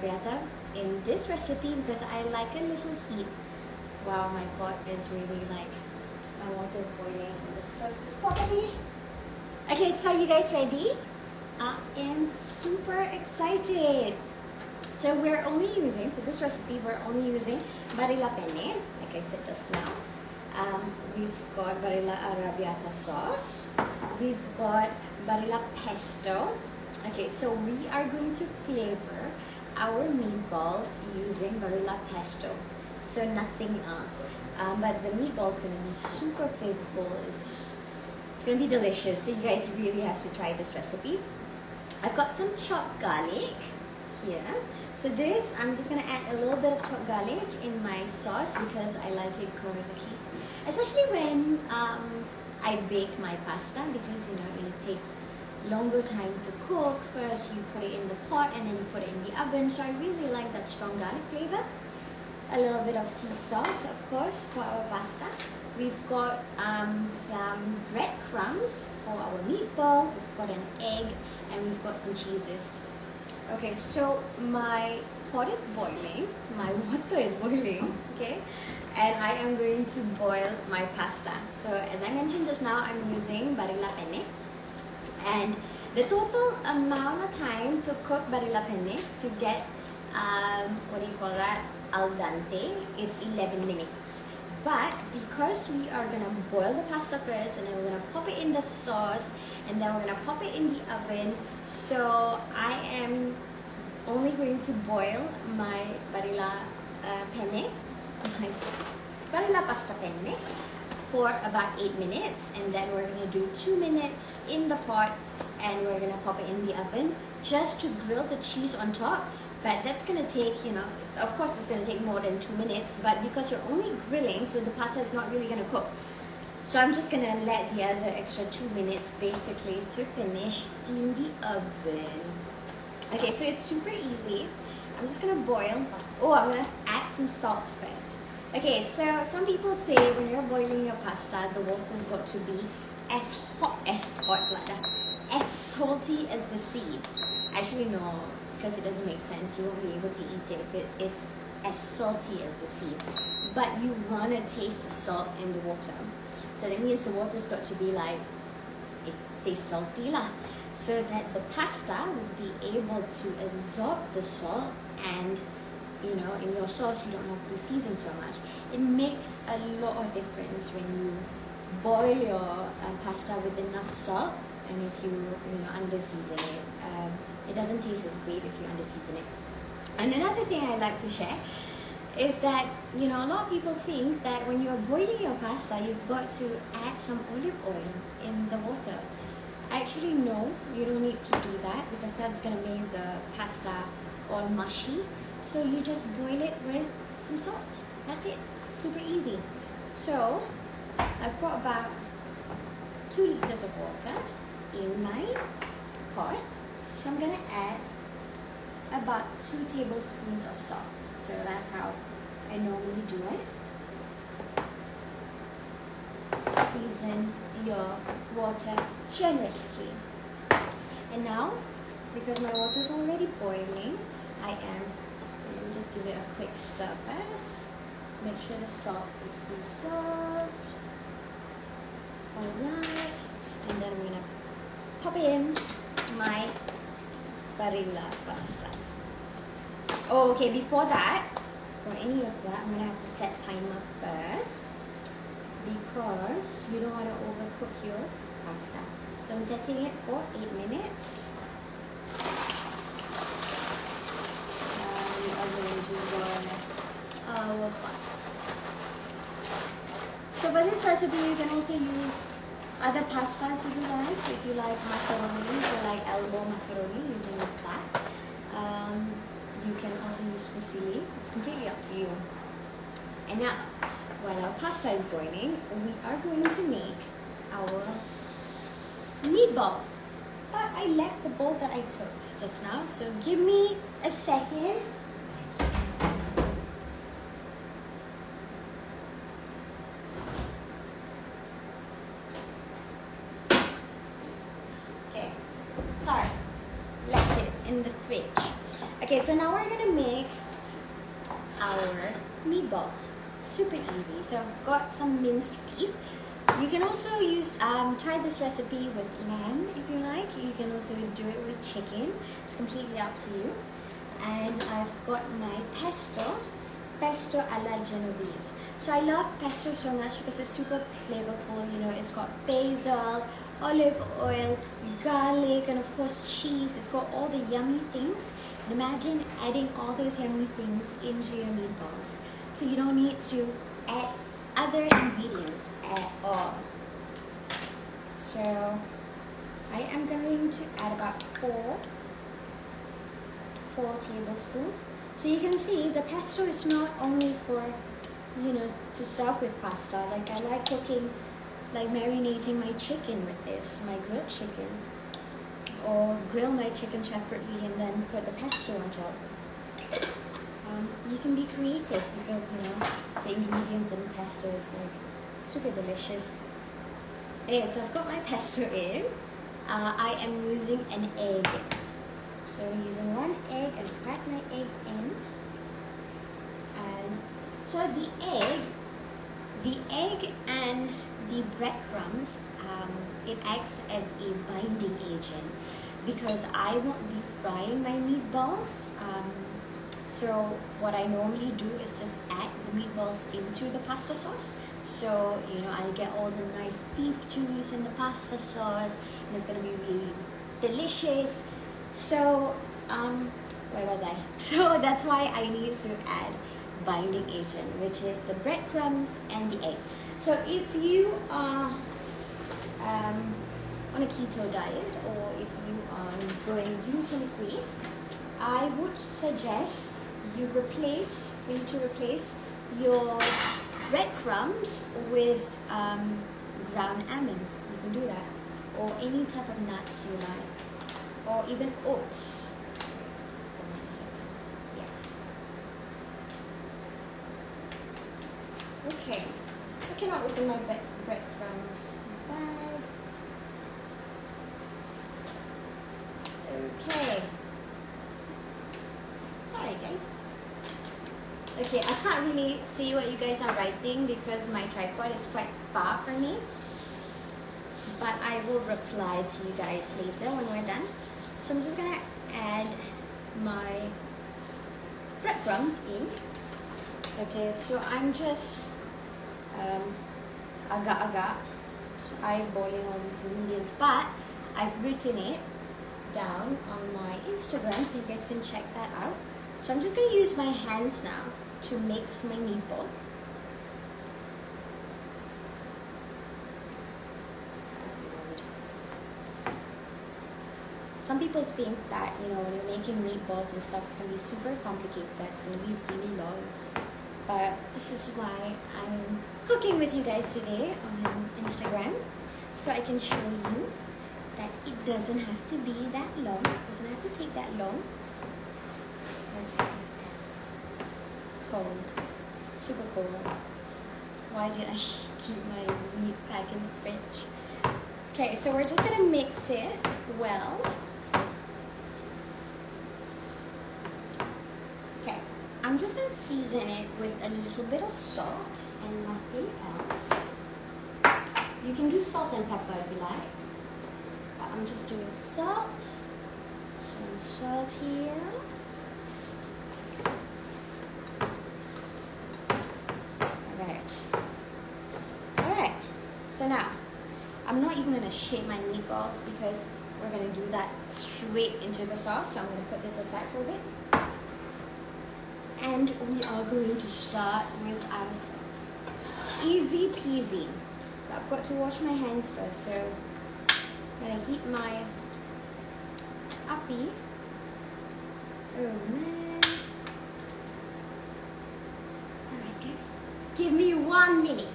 arrabbiata in this recipe because I like a little heat. Wow, my pot is really like, my water is boiling. I'll just close this properly. Okay, so are you guys ready? I am super excited. So we're only using, for this recipe, we're only using Barilla penne, like I said just now. We've got Barilla arrabbiata sauce. We've got Barilla pesto. Okay, so we are going to flavor our meatballs using Barilla pesto. So nothing else. But the meatball is going to be super flavorful. It's going to be delicious. So you guys really have to try this recipe. I've got some chopped garlic here. So this, I'm just gonna add a little bit of chopped garlic in my sauce because I like it garlicky. Especially when I bake my pasta because you know it takes longer time to cook. First you put it in the pot and then you put it in the oven. So I really like that strong garlic flavor. A little bit of sea salt, of course, for our pasta. We've got some breadcrumbs for our meatball. We've got an egg and we've got some cheeses. Okay, so my pot is boiling, my water is boiling, okay, and I am going to boil my pasta. So as I mentioned just now, I'm using Barilla penne, and the total amount of time to cook Barilla penne to get what do you call that, al dente is 11 minutes. But because we are gonna boil the pasta first and then we're gonna pop it in the sauce and then we're gonna pop it in the oven, so I am only going to boil my Barilla penne, my Barilla pasta penne for about 8 minutes, and then we're gonna do 2 minutes in the pot and we're gonna pop it in the oven just to grill the cheese on top. But that's gonna take, you know, of course it's gonna take more than 2 minutes, but because you're only grilling, so the pasta is not really gonna cook. So I'm just gonna let the other extra 2 minutes basically to finish in the oven. Okay, so it's super easy. I'm just gonna boil. Oh, I'm gonna add some salt first. Okay, so some people say when you're boiling your pasta, the water's got to be as hot like that, as salty as the sea. Actually, no, because it doesn't make sense. You won't be able to eat it if it is as salty as the sea. But you wanna taste the salt in the water. So that means the water's got to be like, it tastes salty lah. So that the pasta would be able to absorb the salt, and you know, in your sauce you don't have to season so much. It makes a lot of difference when you boil your pasta with enough salt, and if you under season it. It doesn't taste as great if you under season it. And another thing I like to share is that, you know, a lot of people think that when you're boiling your pasta, you've got to add some olive oil in the water. Actually, no, you don't need to do that because that's going to make the pasta all mushy. So you just boil it with some salt. That's it. Super easy. So I've got about 2 liters of water in my pot. So I'm going to add about 2 tablespoons of salt. So that's how I normally do it. Season your water generously. And now, because my water is already boiling, let me just give it a quick stir first. Make sure the salt is dissolved. Alright. And then I'm going to pop in my Barilla pasta. Oh, okay, before that, for any of that, I'm gonna have to set timer first because you don't want to overcook your pasta. So I'm setting it for 8 minutes. We are going to boil our pasta. So for this recipe, you can also use other pastas if you like. If you like macaroni, if you like elbow macaroni, you can use that. You can also use fusilli. It's completely up to you. And now, while our pasta is boiling, we are going to make our meatballs. But I left the bowl that I took just now, so give me a second. Okay, so now we're gonna make our meatballs. Super easy. So I've got some minced beef. You can also use try this recipe with lamb if you like. You can also do it with chicken. It's completely up to you. And I've got my pesto alla Genovese. So I love pesto so much because it's super flavorful. You know, it's got basil, olive oil, garlic, and of course cheese. It's got all the yummy things. And imagine adding all those yummy things into your meatballs. So you don't need to add other ingredients at all. So I am going to add about 4 tablespoons. So you can see the pesto is not only for, you know, to serve with pasta. Like I like cooking, like marinating my chicken with this, my grilled chicken, or grill my chicken separately and then put the pesto on top. You can be creative because, you know, the ingredients in pesto is like super delicious. Okay, so I've got my pesto in. I am using an egg. So using 1 egg and crack my egg in. And so the egg and the breadcrumbs, it acts as a binding agent because I won't be frying my meatballs. So what I normally do is just add the meatballs into the pasta sauce. So, you know, I get all the nice beef juice in the pasta sauce and it's gonna be really delicious. So, where was I? So that's why I need to add binding agent, which is the breadcrumbs and the egg. So if you are on a keto diet or if you are going gluten-free, I would suggest you replace your breadcrumbs with ground almond. You can do that, or any type of nuts you like, or even oats. Yeah. Okay. I cannot open my breadcrumbs bag. Okay. Alright guys. Okay, I can't really see what you guys are writing because my tripod is quite far from me. But I will reply to you guys later when we're done. So I'm just gonna add my breadcrumbs in. Okay, so I'm just agak-agak just eyeballing all these ingredients, but I've written it down on my Instagram so you guys can check that out. So I'm just going to use my hands now to mix my meatball. Some people think that, you know, when you're making meatballs and stuff, it's going to be super complicated, that's going to be really long. But this is why I'm cooking with you guys today on Instagram, so I can show you that it doesn't have to be that long. It doesn't have to take that long. Okay. Cold. Super cold. Why did I keep my meat pack in the fridge? Okay, so we're just going to mix it well. Okay, I'm just going to season it with a little bit of salt and nothing else. You can do salt and pepper if you like. But I'm just doing salt. Some salt here. Alright, so now I'm not even going to shape my meatballs because we're going to do that straight into the sauce. So I'm going to put this aside for a bit. And we are going to start with our sauce. Easy peasy. But I've got to wash my hands first, so I'm going to heat my uppy. Oh man. Alright guys, give me 1 minute.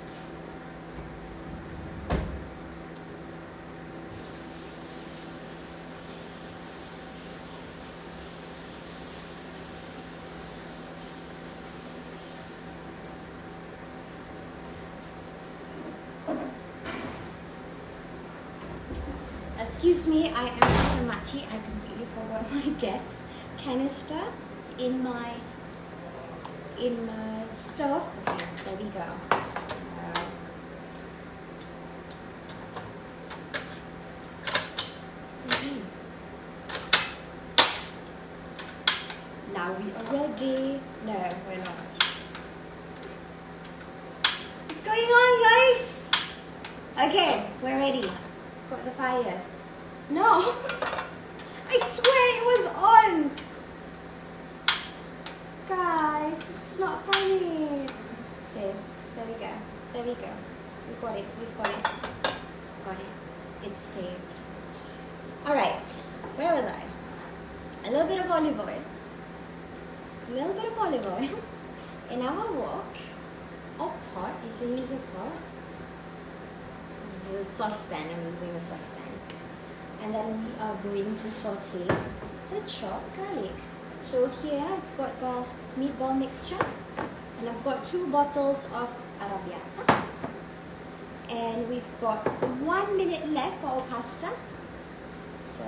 Excuse me, I am such a machi. I completely forgot my gas canister. in my stove. Okay, there we go. Now we are ready. No, we're not. What's going on, guys? Okay, we're ready. Got the fire. No, I swear it was on. Guys, it's not funny. Okay, there we go. There we go. We've got it. We've got it. Got it. It's saved. Alright, where was I? A little bit of olive oil. A little bit of olive oil in our wok or pot. You can use a pot. This is a saucepan. I'm using a saucepan. And then we are going to saute the chopped garlic. So here I've got the meatball mixture, and I've got 2 bottles of arrabbiata, and we've got 1 minute left for our pasta. So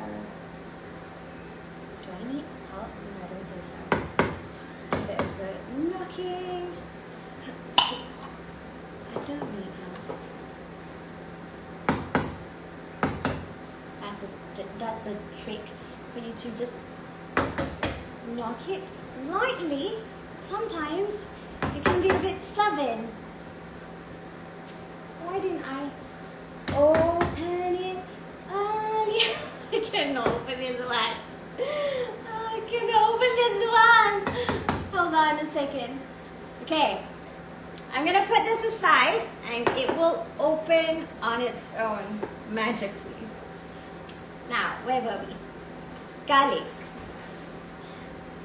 do I need help? No, I don't think so. Just a bit of the knocking. I don't need help. That's the trick, for you to just knock it lightly. Sometimes it can be a bit stubborn. Why didn't I open it earlier? I cannot open this one. I cannot open this one. Hold on a second. Okay, I'm gonna put this aside and it will open on its own magically. Now, where were we? Garlic.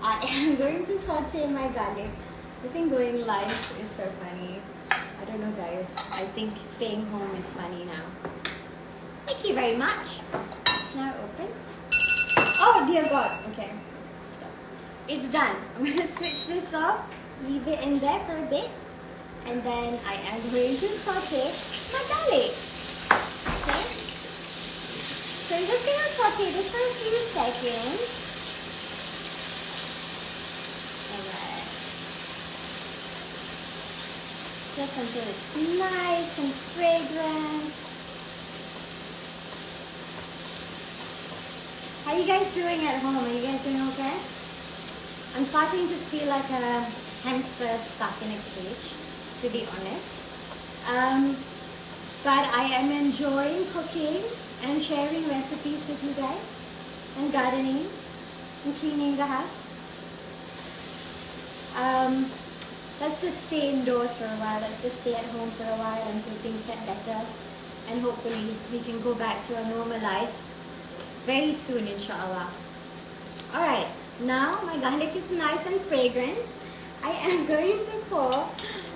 I am going to saute my garlic. I think going live is so funny. I don't know, guys. I think staying home is funny now. Thank you very much. It's now open. Oh, dear God. Okay. Stop. It's done. I'm going to switch this off. Leave it in there for a bit. And then I am going to saute my garlic. Okay. So I'm just going to saute this for a few seconds. Alright. Just until it's nice and fragrant. How are you guys doing at home? Are you guys doing okay? I'm starting to feel like a hamster stuck in a cage, to be honest. But I am enjoying cooking and sharing recipes with you guys, and gardening and cleaning the house. Let's just stay indoors for a while. Let's just stay at home for a while until things get better, and hopefully we can go back to a normal life very soon, inshallah. Alright, now my garlic is nice and fragrant. I am going to pour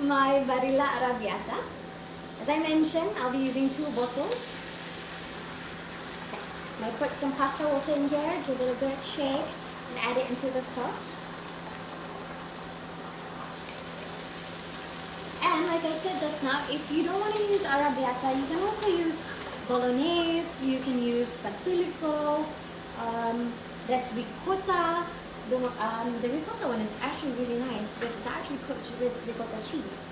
my Barilla Arrabbiata. As I mentioned, I'll be using 2 bottles. Okay. I put some pasta water in here, give it a good shake, and add it into the sauce. And like I said just now, if you don't want to use Arrabbiata, you can also use bolognese, you can use basilico, there's ricotta. The ricotta one is actually really nice because it's actually cooked with ricotta cheese.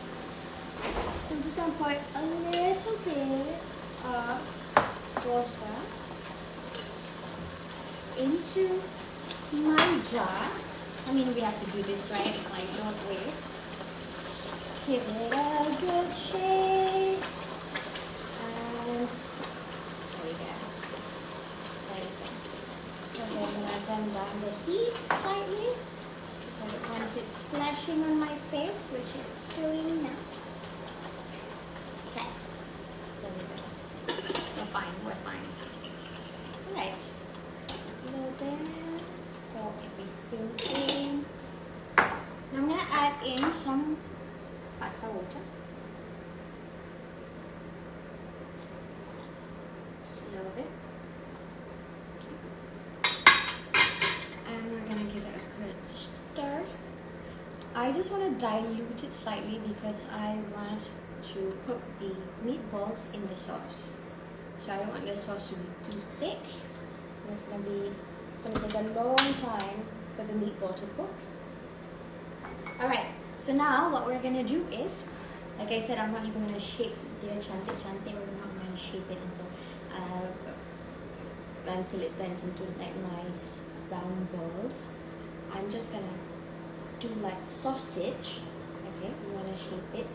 So I'm just going to put a little bit of water into my jar. I mean, we have to do this, right? Like, don't waste. Give it a good shake. And there we go. There we go. And then I'm going to turn down the heat slightly because I don't want it splashing on my face, which it's doing now. Okay. There we go. We're fine. We're fine. Alright. A little bit. Pour everything in. Now I'm going to add in some pasta water. Just a little bit. And we're going to give it a good stir. I just want to dilute it slightly because I want to cook the meatballs in the sauce. So I don't want the sauce to be too thick. It's going to take a long time for the meatball to cook. Alright, so now what we're gonna do is, like I said, I'm not even gonna shape the cantik, we're not gonna shape it until it blends into like nice round balls. I'm just gonna do like sausage. Okay, we wanna shape it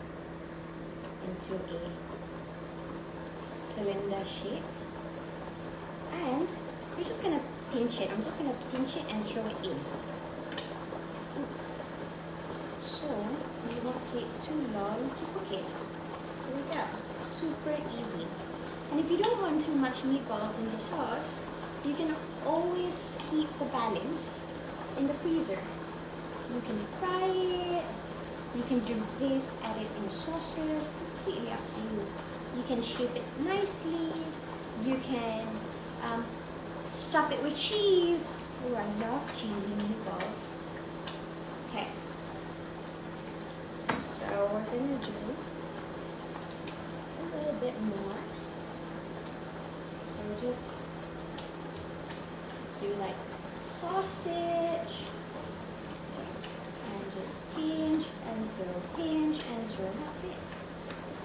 into a cylinder shape. And we're just gonna pinch it. I'm just gonna pinch it and throw it in. So it won't take too long to cook it. Here we go. Super easy. And if you don't want too much meatballs in the sauce, you can always keep the balance in the freezer. You can fry it. You can do this, add it in sauces. Completely up to you. You can shape it nicely. You can stuff it with cheese. Oh, I love cheesy meatballs. Okay. So we're gonna do a little bit more. So just do like sausage. And just pinch and throw, pinch and throw. That's it.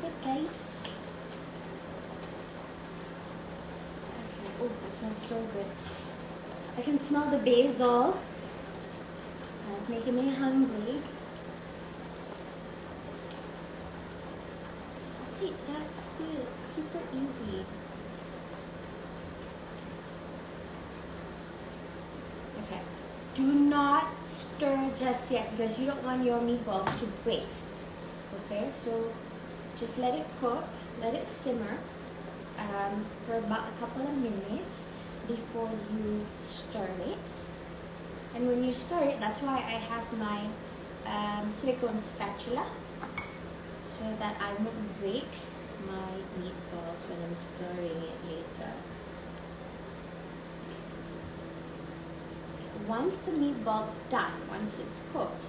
That's it, guys. Okay. Oh, this smells so good. I can smell the basil. It's making me hungry. That's it. That's it. Super easy. Okay. Do not stir just yet because you don't want your meatballs to break. Okay, so just let it cook, let it simmer for about a couple of minutes before you stir it. And when you stir it, that's why I have my silicone spatula so that I won't break my meatballs when I'm stirring it later. Once the meatball's done, once it's cooked,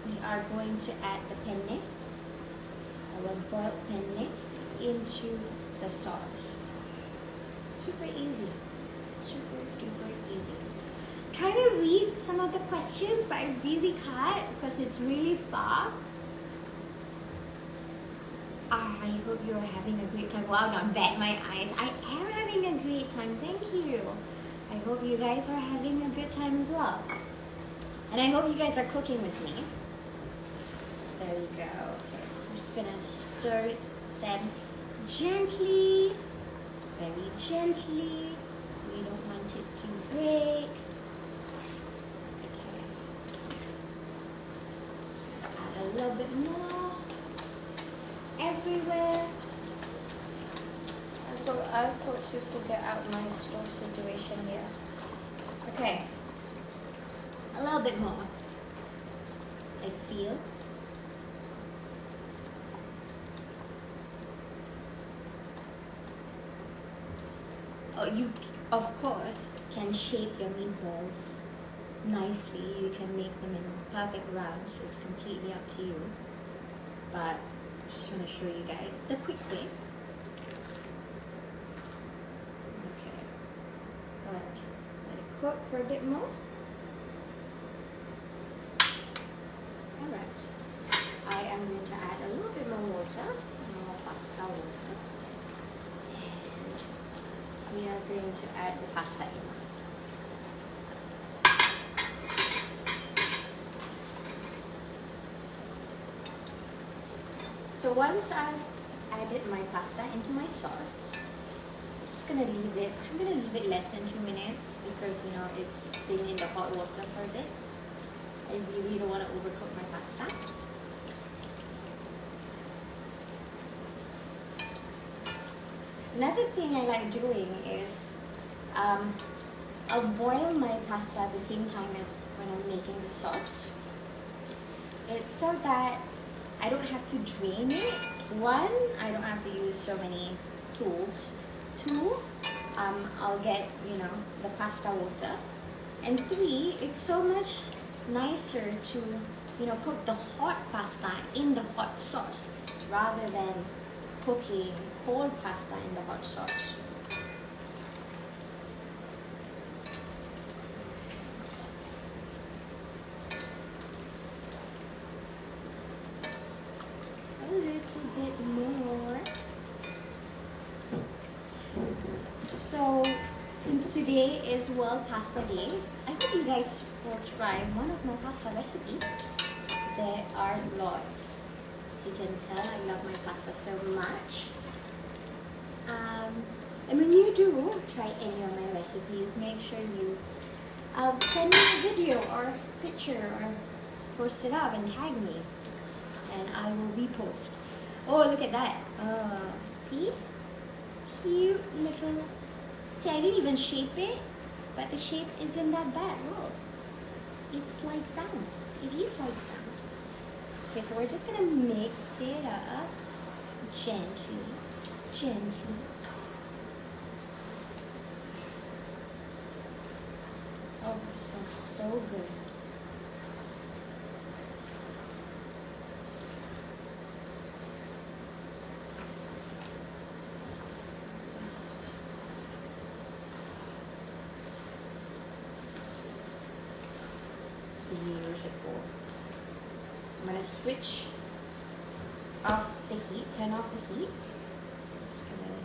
we are going to add the penne, our boiled penne, into the sauce. Super easy. Super duper easy. Try to read some of the questions, but I really can't because it's really far. I hope you're having a great time. Wow, not bad, my eyes. I am having a great time. Thank you. I hope you guys are having a good time as well. And I hope you guys are cooking with me. There you go. Okay. I'm just gonna stir them gently, very gently. We don't want it to break. Okay. Just gonna add a little bit more. Everywhere. I've got to figure out my stove situation here. Okay. A little bit more. I feel. Oh, you, of course, can shape your meatballs nicely. You can make them in perfect rounds. It's completely up to you. But I just want to show you guys the quick way. Let it cook for a bit more. Alright. I am going to add a little bit more water, more pasta water. And we are going to add the pasta in. So once I've added my pasta into my sauce, I'm gonna leave it less than 2 minutes because you know it's been in the hot water for a bit. I really don't want to overcook my pasta. Another thing I like doing is I'll boil my pasta at the same time as when I'm making the sauce. It's so that I don't have to drain it. One, I don't have to use so many tools. Two, I'll get, you know, the pasta water. And three, it's so much nicer to, you know, cook the hot pasta in the hot sauce rather than cooking cold pasta in the hot sauce. little bit more. So since today is World Pasta Day, I hope you guys will try one of my pasta recipes. There are lots. As you can tell, I love my pasta so much. And when you do try any of my recipes, make sure you send me a video or picture or post it up and tag me, and I will repost. Oh, look at that. See? Cute little... See, I didn't even shape it, but the shape isn't that bad. Look. It's like round. It is like round. Okay, so we're just gonna mix it up gently. Gently. Oh, it smells so good. Beautiful. I'm gonna switch off the heat, turn off the heat. Just gonna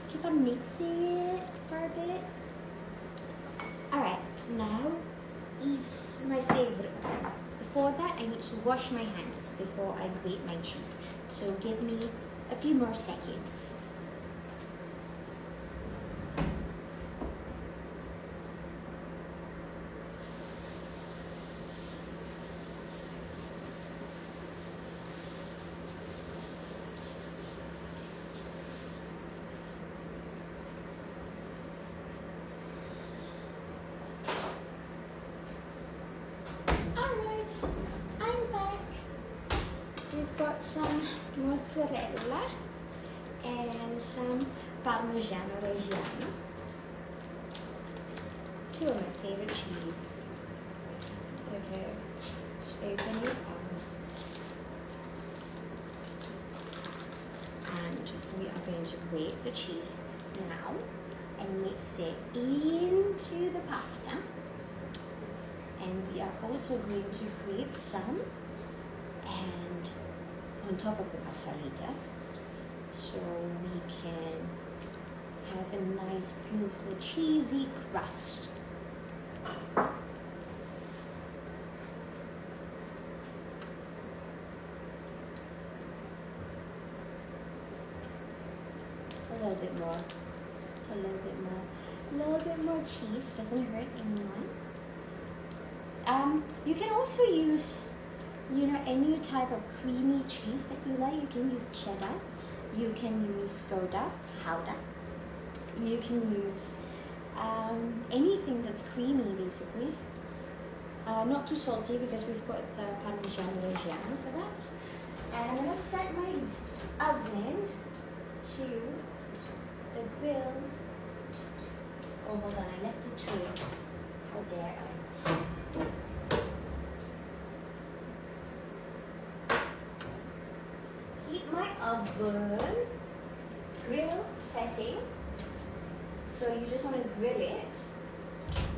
keep on mixing it for a bit. Alright, now is my favorite part. Before that, I need to wash my hands before I grate my cheese. So give me a few more seconds. I'm back. We've got some mozzarella and some Parmigiano Reggiano. Two of my favorite cheese. Okay, just open it up. And we are going to grate the cheese now and mix it into the pasta. And we are also going to grate some and on top of the pasta later, so we can have a nice, beautiful, cheesy crust. A little bit more, a little bit more, a little bit more cheese doesn't hurt anyone. You can also use, any type of creamy cheese that you like. You can use cheddar, you can use Gouda powder, you can use anything that's creamy basically. Not too salty because we've got the Parmigiano Reggiano for that. And I'm going to set my oven to the grill. Oh, hold on, I left it to it. How dare I? Heat my oven, grill setting. So you just want to grill it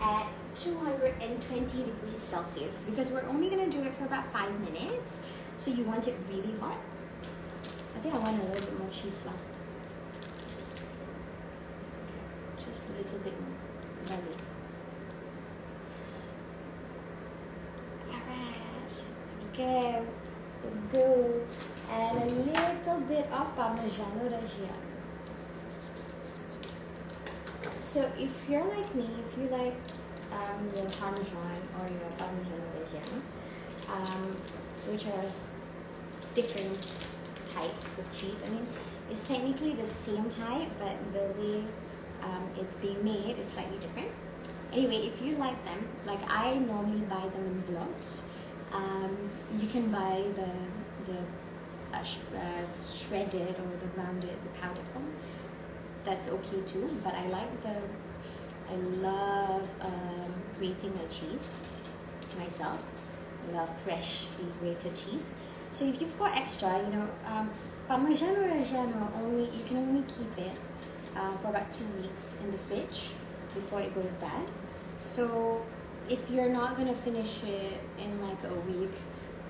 at 220 degrees Celsius because we're only going to do it for about 5 minutes. So you want it really hot. I think I want a little bit more cheese left. Just a little bit more. Lovely. Alright, here we go. And a little bit of Parmigiano Reggiano. So if you're like me, if you like your Parmesan or your Parmigiano Reggiano, which are different types of cheese. I mean, it's technically the same type, but the way it's being made is slightly different. Anyway, if you like them, like I normally buy them in blocks. You can buy the shredded or the rounded, the powdered form. That's okay too, but I love grating my cheese myself. I love freshly grated cheese. So if you've got extra, Parmigiano Reggiano you can only keep it for about 2 weeks in the fridge before it goes bad. So if you're not gonna finish it in like a week,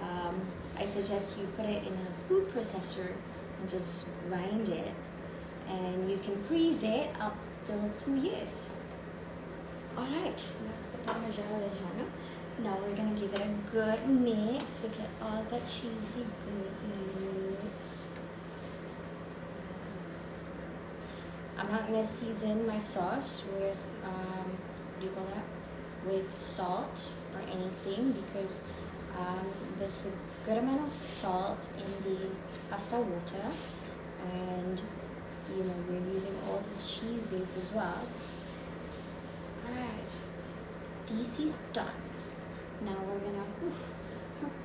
I suggest you put it in a food processor and just grind it, and you can freeze it up till 2 years. Alright, that's the Parmigiano Reggiano. Now we're gonna give it a good mix to get all the cheesy goodness. I'm not gonna season my sauce with what do you call that? With salt or anything, because there's a good amount of salt in the pasta water, and you know we're using all these cheeses as well. Alright, this is done. Now we're gonna,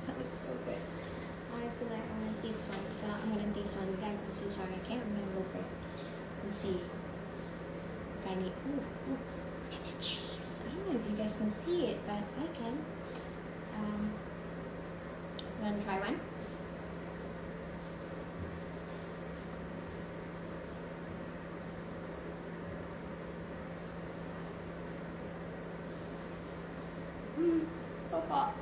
that looks so good. I feel like I want this one. I'm gonna this one, guys. I'm so sorry, I can't remember for it. Let's see if I need, look at the cheese. I don't know if you guys can see it, but I can. Want to try one? So hot.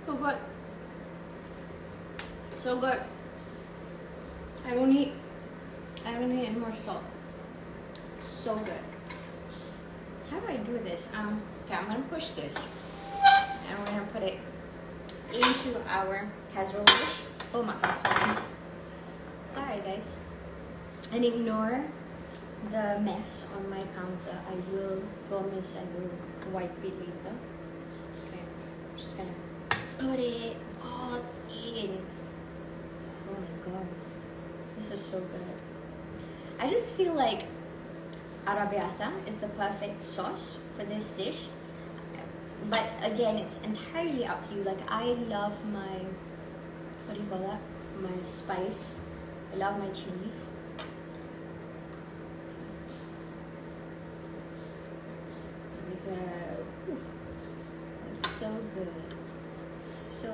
So good. So good. I don't need any more salt. So good. How do I do this? Okay, I'm gonna push this, and we're gonna put it into our casserole dish. Oh my gosh, sorry guys. And ignore the mess on my counter. I will promise I will wipe it later. Okay, I'm just gonna put it all in. Oh my god, this is so good. I just feel like arrabbiata is the perfect sauce for this dish, but again, it's entirely up to you. Like, I love my, what do you call that, my spice. I love my cheese. There we go. Ooh, it's so good, so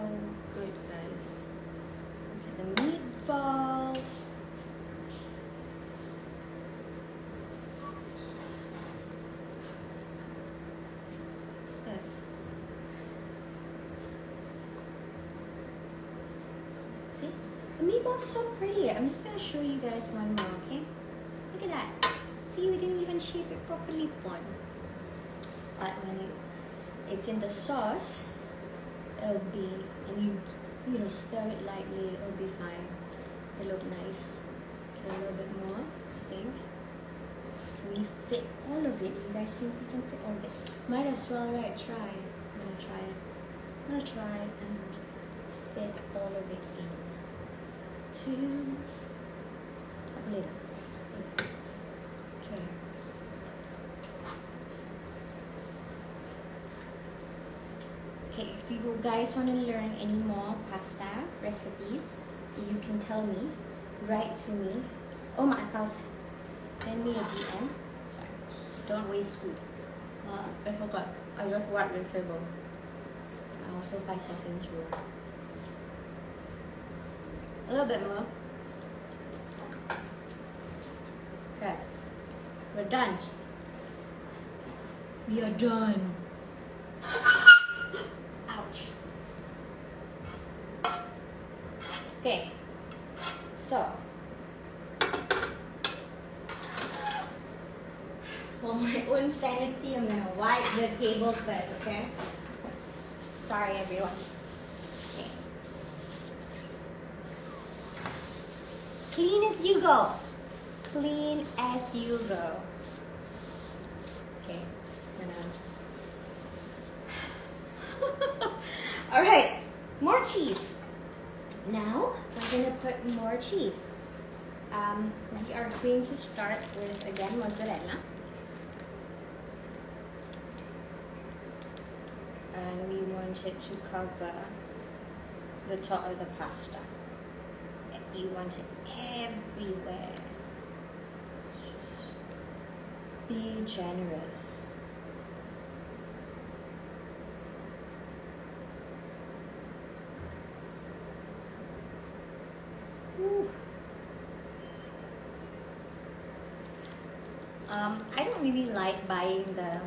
good, guys. Look at the meatballs. See? The meatballs are so pretty. I'm just gonna show you guys one more, okay? Look at that. See, we didn't even shape it properly one. But when it's in the sauce, it'll be, and you know, stir it lightly, it'll be fine. It'll look nice. Okay, a little bit more, I think. Can we fit all of it? You guys think we can fit all of it? Might as well, right? Try. I'm gonna try it. I'm gonna try and fit all of it in. A little. Okay. Okay, if you guys want to learn any more pasta recipes, you can tell me. Write to me. Oh my gosh. Send me a DM. Sorry. Don't waste food. I forgot. I just wiped the table. I also 5 seconds rule. A little bit more. Okay. We're done. We are done. Ouch. Okay. So, for my own sanity, I'm gonna wipe the table first, okay? Sorry, everyone. Okay. Clean as you go. Clean as you go. Okay. All right. More cheese. Now we're gonna put more cheese. We are going to start with, again, mozzarella. And we want it to cover the top of the pasta. You want it everywhere. Just be generous. Whew. I don't really like buying the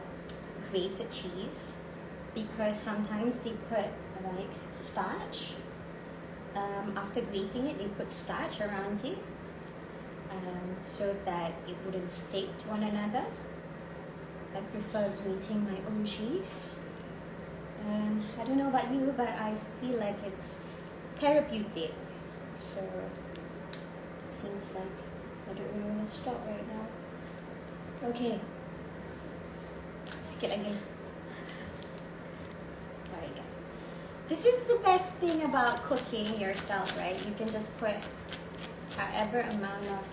grated cheese. because sometimes they put like starch. After grating it, they put starch around it, so that it wouldn't stick to one another. I prefer grating my own cheese. I don't know about you, but I feel like it's therapeutic. So it seems like I don't really want to stop right now. Okay. Sikit lagi. Sorry guys. This is the best thing about cooking yourself, right? You can just put however amount of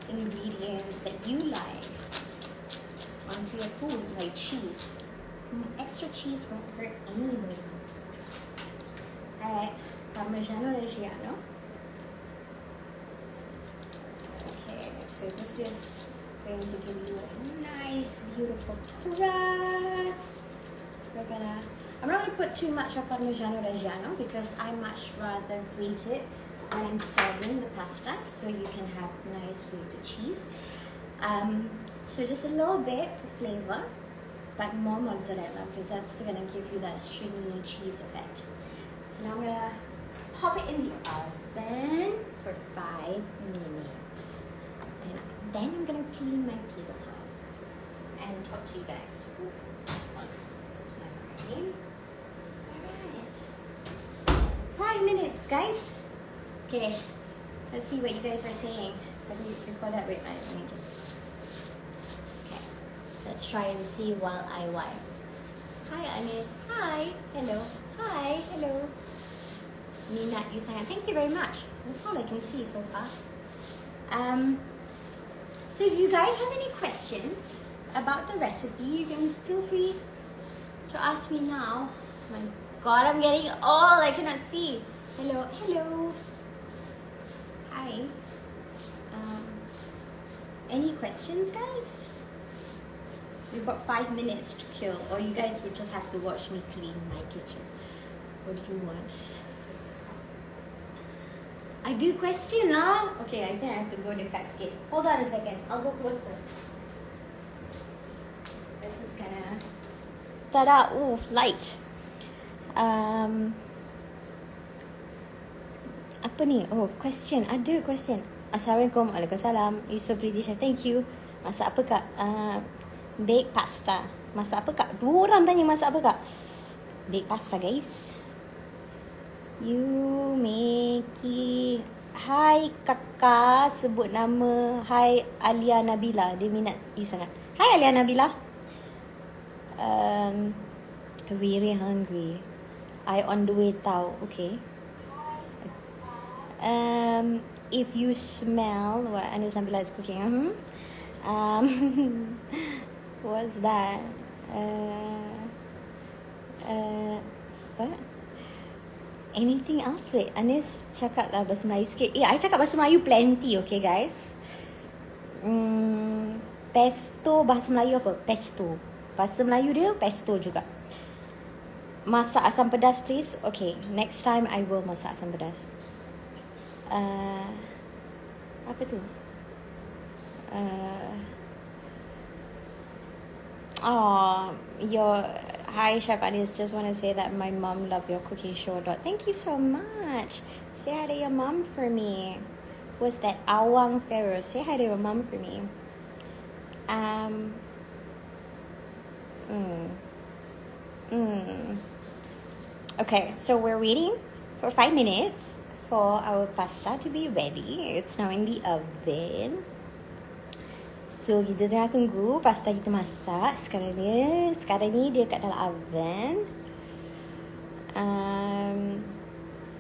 ingredients that you like onto your food, like cheese. Extra cheese won't hurt anybody. Alright, Parmigiano Reggiano. Okay, so this is going to give you a nice, beautiful crust. I'm not gonna put too much of Parmigiano Reggiano because I much rather grate it when I'm serving the pasta, so you can have nice grated cheese. So just a little bit for flavor, but more mozzarella because that's gonna give you that stringy cheese effect. So now I'm gonna pop it in the oven for 5 minutes, and then I'm gonna clean my tabletop and talk to you guys. That's my writing. Alright, 5 minutes, guys. Okay, let's see what you guys are saying. But before that, wait, let me just. Okay, let's try and see while I wipe. Hi, Anis. Hi. Hello. Hi. Hello. Minat you saying thank you very much. That's all I can see so far. So if you guys have any questions about the recipe, you can feel free to ask me now. My God, I'm getting old. I cannot see. Hello. Hello. Hi. Any questions, guys? We've got 5 minutes to kill, or you guys would just have to watch me clean my kitchen. What do you want? I do question now. Okay, I think I have to go dekat sikit. Hold on a second. I'll go closer. This is gonna. Tada! Oh, light. Apa ni? Oh, question. Ada question. Assalamualaikum. Waalaikumsalam. You so pretty, chef. Thank you. Masak apa, Kak? Bake pasta. Masak apa, Kak? 2 orang tanya masak apa, Kak? Bake pasta, guys. You making. Hai, Kakak. Sebut nama. Hai, Alia Nabila. Dia minat you sangat. Hai, Alia Nabila. Really hungry. I on the way tau. Okay. If you smell what Anis Nabila is cooking, what's that? What? Anything else? Wait, Anis cakap lah bahasa Melayu sikit. I cakap bahasa Melayu plenty, okay guys? Pesto, bahasa Melayu apa? Pesto. Bahasa Melayu dia pesto juga. Masak asam pedas, please. Okay, next time I will masak asam pedas. Apa tu? Hi Chef Anis, just want to say that my mom loved your cooking show. Thank you so much. Say hi to your mom for me. What's that? Awang Pharaoh. Say hi to your mom for me. Okay, so we're waiting for 5 minutes for our pasta to be ready. It's now in the oven. So kita tengah tunggu pasta kita masak. Sekarang ni dia kat dalam oven.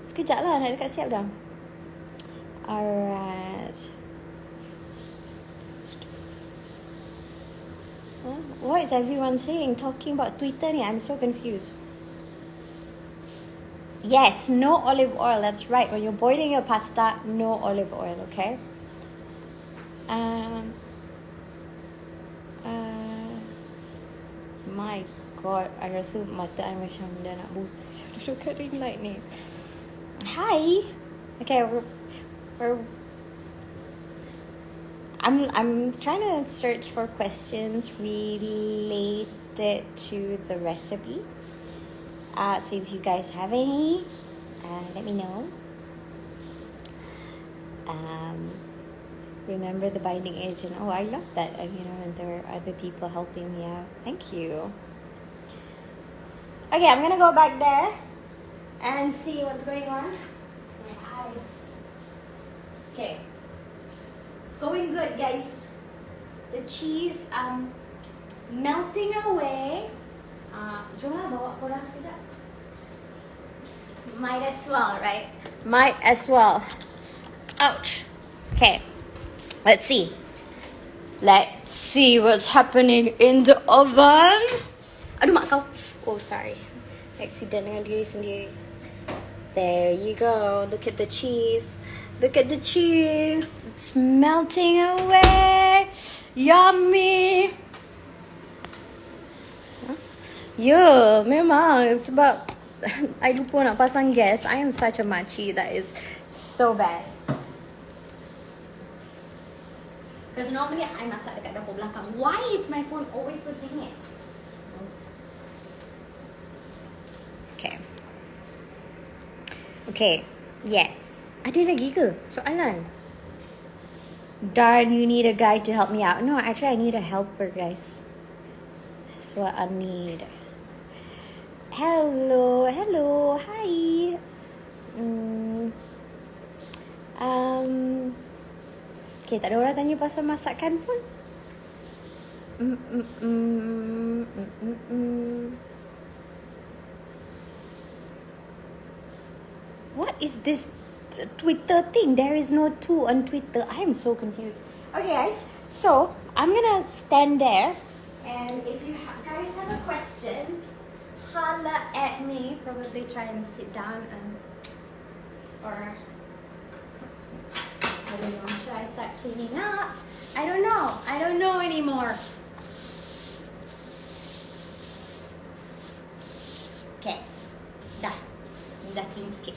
Sekejap lah nak dekat siap dah. Alright. What is everyone saying? Talking about Twitter ni? I'm so confused. Yes, no olive oil. That's right. When you're boiling your pasta, no olive oil, okay? My God, I rasa mata I macam dah nak buta dekat ring light ni. Hi. Okay, I'm trying to search for questions related it to the recipe. So if you guys have any, let me know. Remember the binding agent. Oh, I love that. And there are other people helping me out. Thank you. Okay, I'm gonna go back there and see what's going on. My eyes. Okay, it's going good, guys. The cheese melting away. Jom lah bawa korang sekejap. Might as well, right? Might as well. Ouch. Okay, let's see. Let's see what's happening in the oven. Aduh, mak kau. Oh, sorry. Accident dengan diri sendiri. There you go. Look at the cheese. Look at the cheese. It's melting away. Yummy. Yeah, memang sebab I lupa nak pasang gas. I am such a makcik. That is so bad. Because normally I masak dekat dapur belakang. Why is my phone always so singit? Okay. Okay. Yes. Ada lagi ke soalan? Darn, you need a guy to help me out. No, actually I need a helper, guys. That's what I need. Hello. Hi. Okay, tak ada orang tanya pasal masakan pun. What is this Twitter thing? There is no 2 on Twitter. I am so confused. Okay, guys. So, I'm gonna stand there. And if you guys have a question, holla at me. Probably try and sit down or I don't know. Should I start cleaning up? I don't know. I don't know anymore. Okay. Dah clean sikit.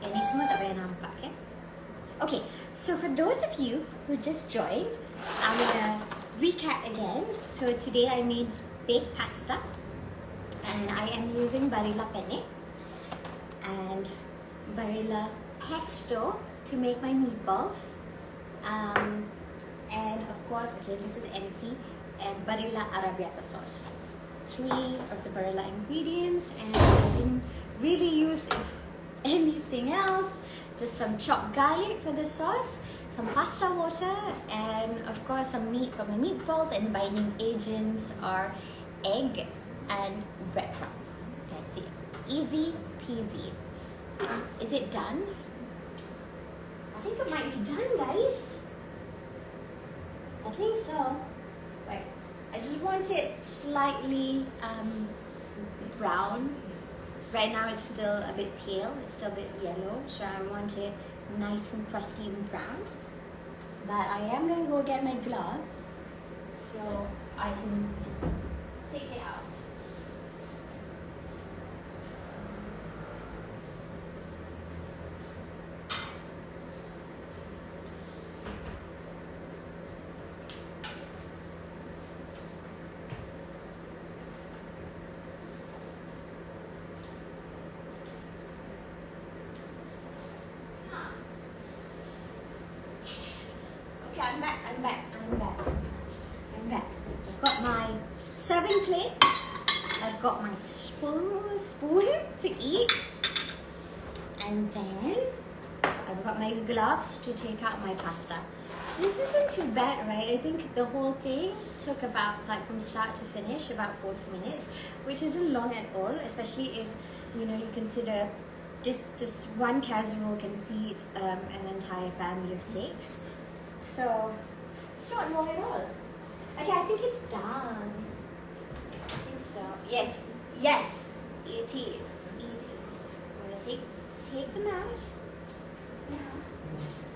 Ini semua tak payah nampak, okay? Okay, so for those of you who just joined, I'm gonna recap again. So today I made baked pasta, and I am using Barilla penne and Barilla pesto to make my meatballs. And of course, okay, this is empty, and Barilla arrabbiata sauce. 3 of the Barilla ingredients, and I didn't really use anything else. Just some chopped garlic for the sauce, some pasta water, and of course some meat for my meatballs, and binding agents are egg and breadcrumbs. That's it. Easy peasy. Is it done? I think it might be done, guys. I think so. Wait, I just want it slightly brown. Right now it's still a bit pale, it's still a bit yellow, so I want it nice and crusty and brown. But I am going to go get my gloves so I can take it out. I'm back. I've got my serving plate. I've got my spoon to eat. And then I've got my gloves to take out my pasta. This isn't too bad, right? I think the whole thing took about, like, from start to finish, about 40 minutes, which isn't long at all, especially if, you consider this one casserole can feed an entire family of 6. So it's not long at all. Okay, I think it's done. I think so. Yes, it is. I'm gonna take them out. No,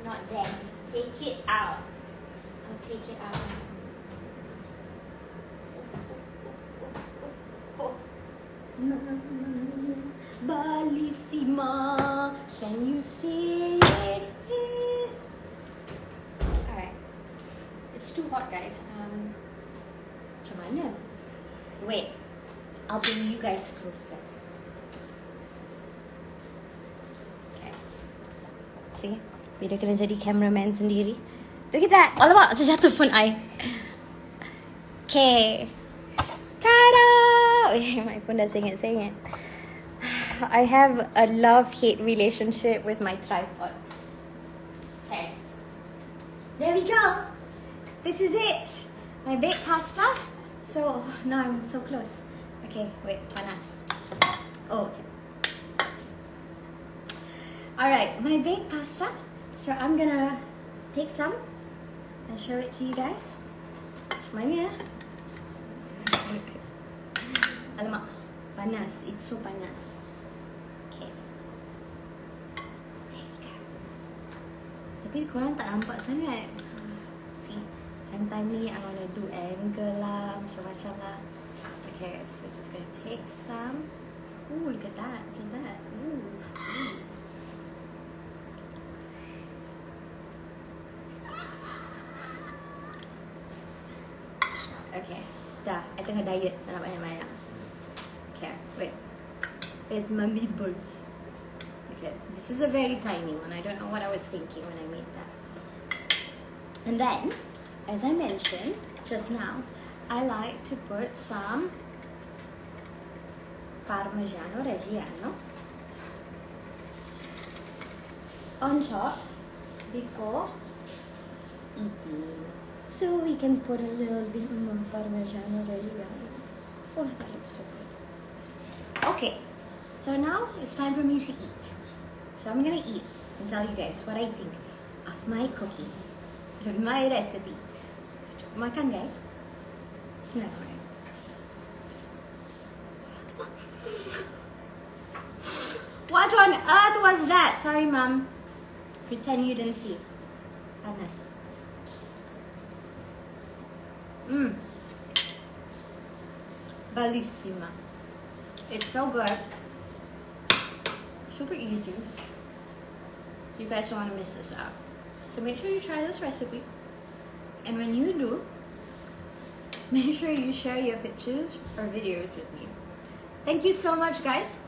not them. Take it out. I'll take it out. Bellissima, can you see it? Alright. It's too hot, guys. Macam mana? Wait, I'll bring you guys closer. Okay. See? Bila kena jadi cameraman sendiri. Look at that. Alamak, terjatuh phone I. Okay. Ta-da! Wait, my phone dah sengit-sengit. I have a love-hate relationship with my tripod. Okay. There we go. This is it. My baked pasta. So, now I'm so close. Okay, wait, panas. Oh, okay. Alright, my baked pasta. So, I'm gonna take some and show it to you guys. Macam mana? Alamak, panas. It's so panas. Tapi korang tak nampak sangat. See, time ni I wanna do angle lah, macam-macam lah. Okay, so just gonna take some. Ooh, look at that, look at that. Ooh. Okay, dah. I tengah diet, tak nak banyak-banyak. Okay, wait. It's my meatballs. Okay, this is a very tiny one. I don't know what I was thinking when I made that. And then, as I mentioned just now, I like to put some Parmigiano Reggiano on top before eating. So we can put a little bit more Parmigiano Reggiano. Oh, that looks so good. Okay, so now it's time for me to eat. So I'm gonna eat and tell you guys what I think of my cooking, my recipe. Makan guys. Bismillahirrahmanirrahim. What on earth was that? Sorry, Mom. Pretend you didn't see. Panas. Bellissima. It's so good. Super easy. You guys don't want to miss this out. So make sure you try this recipe. And when you do, make sure you share your pictures or videos with me. Thank you so much, guys.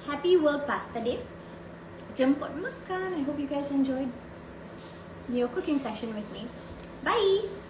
Happy World Pasta Day. Jemput makan. I hope you guys enjoyed your cooking session with me. Bye!